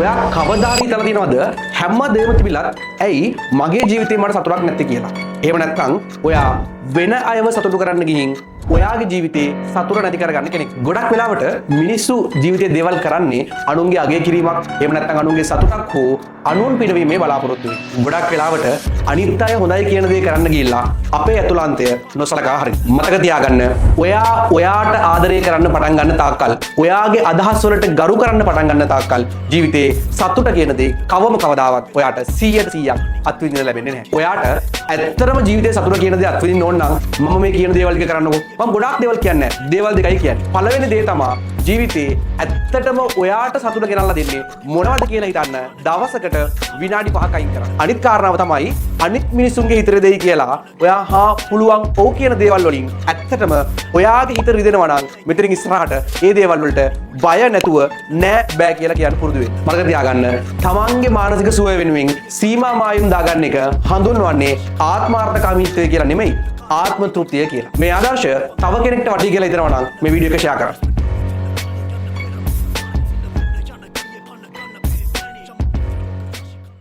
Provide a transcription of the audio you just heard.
ඔයා කවදා හරි හිතලා තියෙනවද හැම දෙයක්ම තිබිලත් ඇයි මගේ ජීවිතේ මට සතුටක් නැත්තේ කියලා? එහෙම නැත්නම් ඔයා වෙන අයව සතුටු කරන්න ගිහින් ඔයාගේ ජීවිතේ සතුට නැති කරගන්න කෙනෙක්. ගොඩක් වෙලාවට මිනිස්සු ජීවිතේ දේවල් කරන්නේ අනුන්ගේ අගය කිරීමක්, එහෙම නැත්නම් අනුන්ගේ සතුටක් හෝ අනුන් පිනවීමේ බලාපොරොත්තු වෙයි. ගොඩක් වෙලාවට අනිත් අය හොඳයි කියන දේ කරන්න ගිහිල්ලා අපේ ඇතුළාන්තය නොසලකා හරින. මතක තියාගන්න, ඔයා ඔයාට ආදරය කරන්න පටන් ගන්න තාක්කල්, ඔයාගේ අදහස් වලට ගරු කරන්න පටන් ගන්න තාක්කල් ජීවිතේ සතුට කියන දේ කවම කවදාවත් ඔයාට 100% අත්විඳින්න ලැබෙන්නේ නැහැ. ඔයාට ඇත්තටම ජීවිතේ සතුට කියන දේ අත්විඳින්න ඕන නම් මම මේ කියන දේවල් ටික කරන්නකෝ. මම ගොඩාක් දේවල් කියන්නේ නැහැ. දේවල් දෙකයි කියන්නේ. පළවෙනි දේ තමයි ජීවිතේ ඇත්තටම ඔයාට සතුට ගෙනල්ලා දෙන්නේ මොනවද කියලා හිතන්න දවසකට විනාඩි 5ක් අයින් කරන්න. අනිත් කාරණාව තමයි අනිත් මිනිසුන්ගේ හිතේ දෙයි කියලා ඔයා හා පුළුවන් ඕ කියන දේවල් වලින් ඇත්තටම ඔයාගේ හිත රිදෙනවා නම් මෙතනින් ඉස්සරහට ඒ දේවල් වලට බය නැතුව නෑ බෑ කියලා කියන්න පුරුදු වෙන්න. මතක තියාගන්න, තමන්ගේ මානසික සුවය වෙනුවෙන් සීමා මායිම් දාගන්න එක හඳුන්වන්නේ ආත්මාර්ථකාමීත්වය කියලා නෙමෙයි, ආත්ම තෘප්තිය කියලා. මේ ආදර්ශය තව කෙනෙක්ට වටී කියලා හිතනවා නම් මේ වීඩියෝ එක ෂෙයා කරන්න.